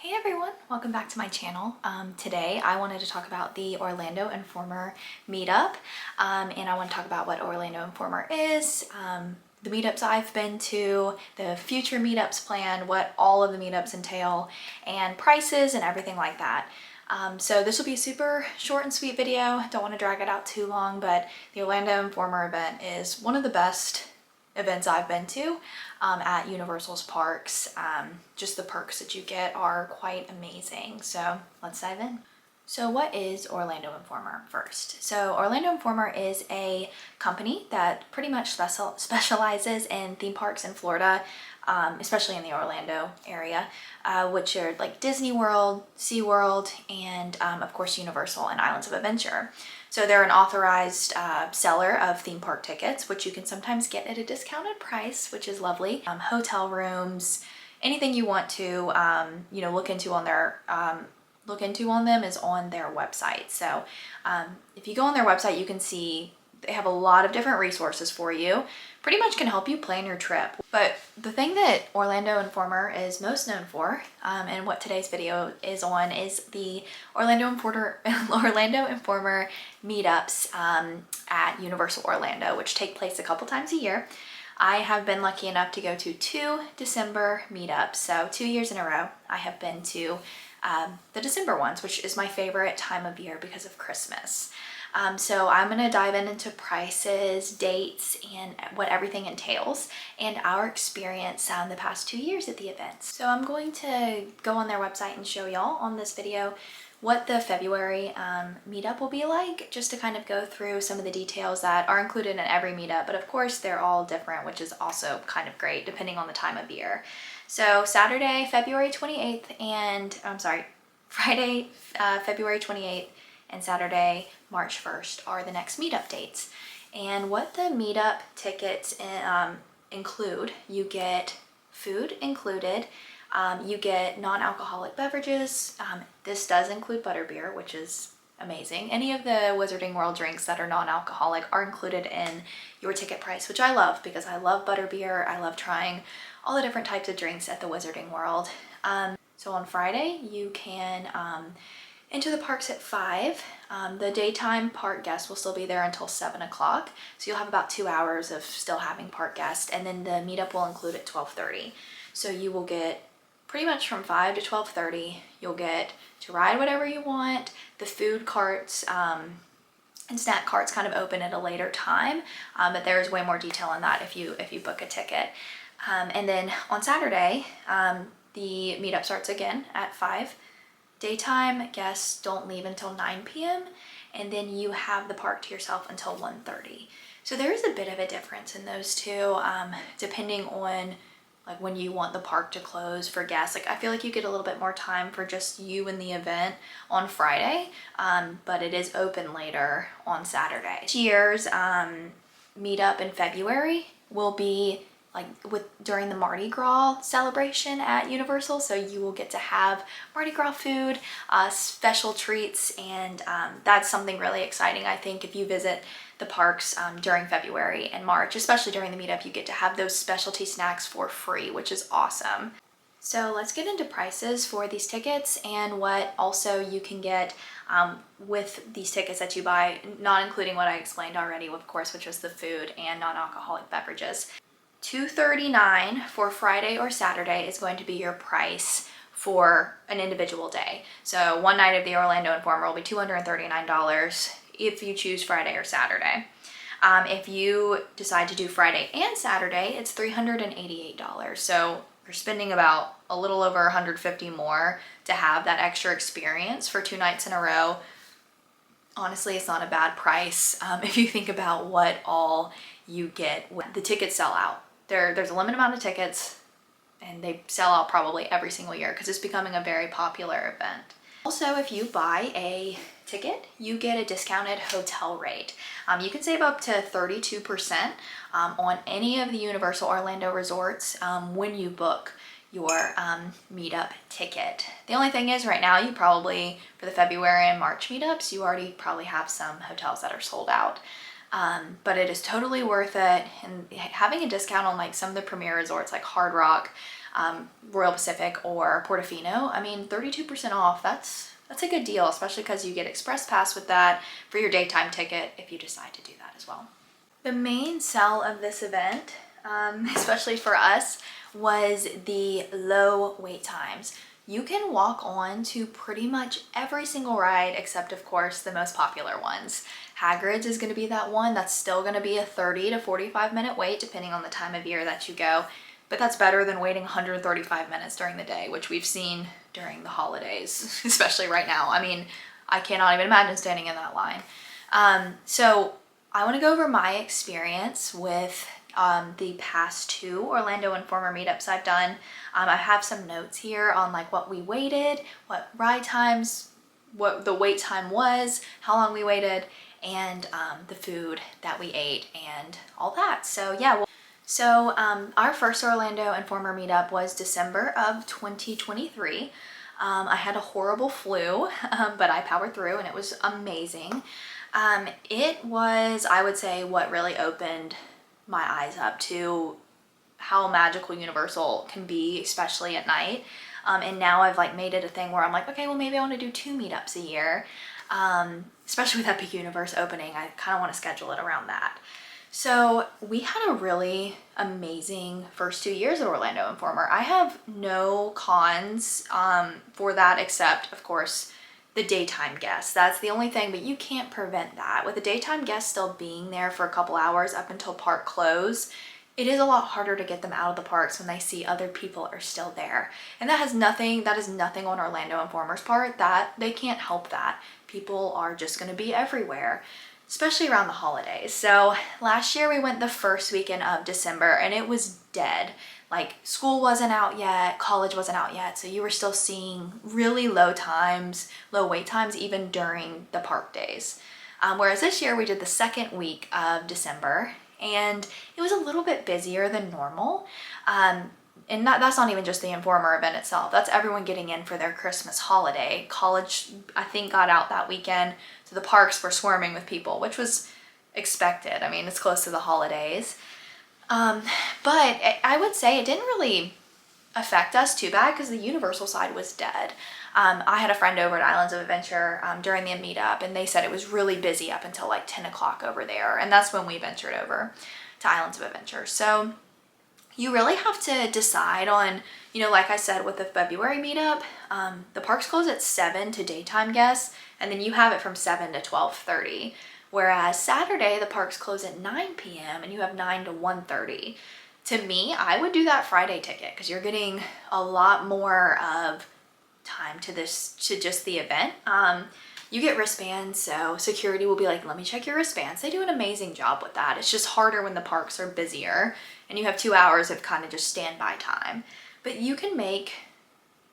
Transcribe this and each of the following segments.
Hey everyone, welcome back to my channel. Today I wanted to talk about the Orlando Informer meetup, and I want to talk about what Orlando Informer is, the meetups I've been to, the future meetups planned, what all of the meetups entail, and prices and everything like that. So this will be a super short and sweet video. Don't want to drag it out too long, but the Orlando Informer event is one of the best events I've been to at Universal's parks. Just the perks that you get are quite amazing. So let's dive in. So what is Orlando Informer first? So Orlando Informer is a company that pretty much specializes in theme parks in Florida, especially in the Orlando area, which are like Disney World, SeaWorld, and of course Universal and Islands of Adventure. So they're an authorized seller of theme park tickets, which you can sometimes get at a discounted price, which is lovely. Hotel rooms, anything you want to, look into on them is on their website. So if you go on their website, you can see they have a lot of different resources for you. Pretty much can help you plan your trip. But the thing that Orlando Informer is most known for, and what today's video is on, is the Orlando Informer meetups at Universal Orlando, which take place a couple times a year. I have been lucky enough to go to 2 December meetups, so 2 years in a row I have been to the December ones, which is my favorite time of year because of Christmas. So I'm going to dive into prices, dates, and what everything entails, and our experience the past 2 years at the events. So I'm going to go on their website and show y'all on this video what the February meetup will be like, just to kind of go through some of the details that are included in every meetup, but of course they're all different, which is also kind of great depending on the time of year. So Saturday, February 28th, and Friday, February 28th, and Saturday, March 1st are the next meetup dates. And what the meetup tickets include, you get food included, you get non-alcoholic beverages. This does include butterbeer, which is amazing. Any of the Wizarding World drinks that are non-alcoholic are included in your ticket price, which I love because I love butterbeer. I love trying all the different types of drinks at the Wizarding World. So on Friday, you can enter the parks at 5. The daytime park guests will still be there until 7 o'clock. So you'll have about 2 hours of still having park guests, and then the meetup will include at 12:30. So you will get pretty much from 5 to 12:30. You'll get to ride whatever you want. The food carts and snack carts kind of open at a later time, but there is way more detail on that if you book a ticket. And then on Saturday, the meetup starts again at 5. Daytime guests don't leave until 9 p.m. and then you have the park to yourself until 1:30. So there is a bit of a difference in those two, depending on like when you want the park to close for guests. Like I feel like you get a little bit more time for just you and the event on Friday, but it is open later on Saturday. This year's meetup in February will be during the Mardi Gras celebration at Universal, so you will get to have Mardi Gras food, special treats, and that's something really exciting. I think if you visit the parks during February and March, especially during the meetup, you get to have those specialty snacks for free, which is awesome. So let's get into prices for these tickets and what also you can get with these tickets that you buy, not including what I explained already, of course, which was the food and non-alcoholic beverages. $239 for Friday or Saturday is going to be your price for an individual day. So one night of the Orlando Informer will be $239 if you choose Friday or Saturday. If you decide to do Friday and Saturday, it's $388. So you're spending about a little over $150 more to have that extra experience for 2 nights in a row. Honestly, it's not a bad price if you think about what all you get when the tickets sell out. There's a limited amount of tickets and they sell out probably every single year because it's becoming a very popular event. Also, if you buy a ticket, you get a discounted hotel rate. You can save up to 32% on any of the Universal Orlando resorts when you book your meetup ticket. The only thing is right now, you probably, for the February and March meetups, you already probably have some hotels that are sold out. But it is totally worth it, and having a discount on like some of the premier resorts like Hard Rock, Royal Pacific or Portofino, I mean, 32% off, that's a good deal, especially because you get Express Pass with that for your daytime ticket if you decide to do that as well. The main sell of this event, especially for us, was the low wait times. You can walk on to pretty much every single ride except, of course, the most popular ones. Hagrid's is going to be that one. That's still going to be a 30 to 45 minute wait depending on the time of year that you go. But that's better than waiting 135 minutes during the day, which we've seen during the holidays, especially right now. I mean, I cannot even imagine standing in that line. So I want to go over my experience with the past 2 Orlando Informer meetups I've done. I have some notes here on like what we waited, what ride times, what the wait time was, how long we waited, and the food that we ate and all that. So yeah. So our first Orlando Informer meetup was December of 2023. I had a horrible flu, but I powered through and it was amazing. It was, I would say, what really opened my eyes up to how magical Universal can be, especially at night. And now I've like made it a thing where I'm like, okay, well maybe I want to do 2 meetups a year. Especially with Epic Universe opening, I kind of want to schedule it around that. So we had a really amazing first 2 years at Orlando Informer. I have no cons for that except, of course, the daytime guests. That's the only thing, but you can't prevent that. With the daytime guests still being there for a couple hours up until park close, it is a lot harder to get them out of the parks when they see other people are still there. And that is nothing on Orlando Informer's part. That they can't help that. People are just going to be everywhere, especially around the holidays. So last year we went the first weekend of December and it was dead. Like school wasn't out yet, college wasn't out yet, so you were still seeing really low wait times even during the park days. Whereas this year we did the second week of December and it was a little bit busier than normal. And that's not even just the Informer event itself. That's everyone getting in for their Christmas holiday. College, I think, got out that weekend, so the parks were swarming with people, which was expected. I mean, it's close to the holidays. But I would say it didn't really affect us too bad because the Universal side was dead. I had a friend over at Islands of Adventure during the meetup, and they said it was really busy up until like 10 o'clock over there, and that's when we ventured over to Islands of Adventure. So you really have to decide on, like I said with the February meetup, the parks close at 7 to daytime guests, and then you have it from 7 to 12:30. Whereas Saturday, the parks close at 9 p.m. and you have 9 to 1:30. To me, I would do that Friday ticket because you're getting a lot more of time to just the event. You get wristbands, so security will be like, let me check your wristbands. They do an amazing job with that. It's just harder when the parks are busier and you have 2 hours of kind of just standby time. But you can make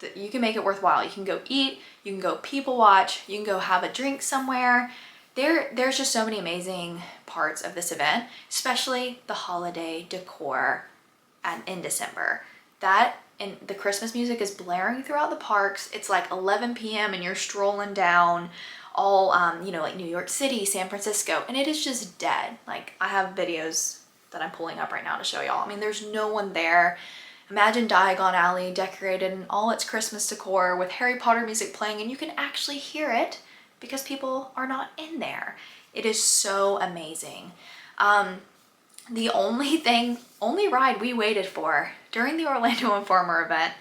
it worthwhile. You can go eat, you can go people watch, you can go have a drink somewhere. There's just so many amazing parts of this event, especially the holiday decor in December. And the Christmas music is blaring throughout the parks. It's like 11 p.m. and you're strolling down all, like New York City, San Francisco, and it is just dead. Like I have videos that I'm pulling up right now to show y'all. I mean, there's no one there. Imagine Diagon Alley decorated in all its Christmas decor with Harry Potter music playing, and you can actually hear it because people are not in there. It is so amazing. The only ride we waited for during the Orlando Informer event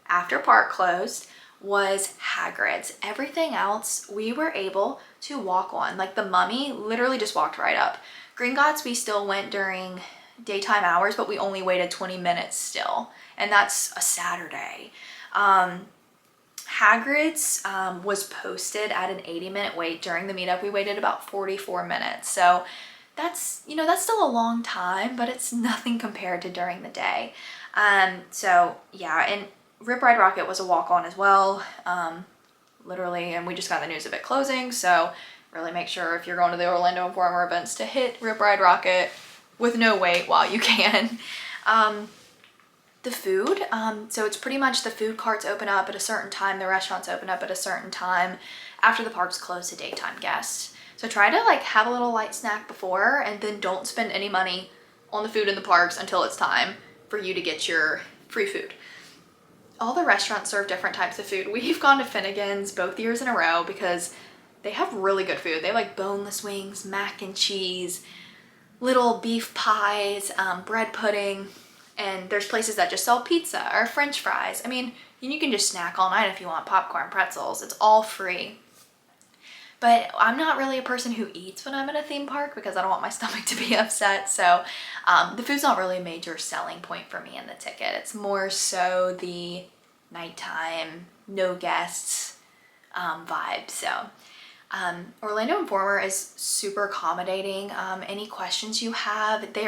after park closed was Hagrid's. Everything else we were able to walk on. Like the Mummy literally just walked right up. Gringotts we still went during daytime hours, but we only waited 20 minutes still. And that's a Saturday. Hagrid's was posted at an 80-minute wait. During the meetup, we waited about 44 minutes. So that's still a long time, but it's nothing compared to during the day. So yeah, and Rip Ride Rockit was a walk-on as well, literally, and we just got the news of it closing, so really make sure if you're going to the Orlando Informer events to hit Rip Ride Rockit with no wait while you can. The food, so it's pretty much the food carts open up at a certain time, the restaurants open up at a certain time after the parks close to daytime guests. So try to like have a little light snack before and then don't spend any money on the food in the parks until it's time for you to get your free food. all the restaurants serve different types of food. We've gone to Finnegan's both years in a row because they have really good food. They have like boneless wings, mac and cheese, little beef pies, bread pudding, and there's places that just sell pizza or french fries. I mean, you can just snack all night if you want popcorn, pretzels. It's all free. But I'm not really a person who eats when I'm at a theme park because I don't want my stomach to be upset. So the food's not really a major selling point for me in the ticket. It's more so the nighttime, no guests vibe. So Orlando Informer is super accommodating. Any questions you have, they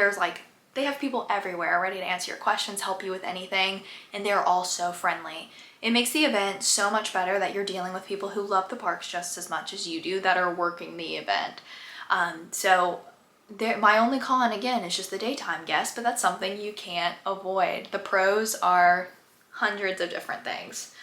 have people everywhere ready to answer your questions, help you with anything, and they're all so friendly. It makes the event so much better that you're dealing with people who love the parks just as much as you do that are working the event. My only con again is just the daytime guests, but that's something you can't avoid. The pros are hundreds of different things.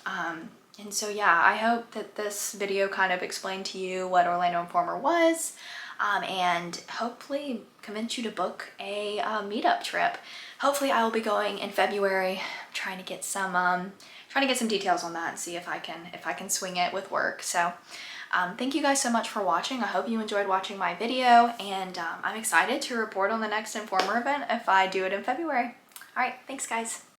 And so yeah, I hope that this video kind of explained to you what Orlando Informer was, and hopefully convince you to book a meetup trip. Hopefully I will be going in February, trying to get some details on that and see if I can swing it with work. So thank you guys so much for watching. I hope you enjoyed watching my video, and I'm excited to report on the next Informer event if I do it in February. All right, thanks guys.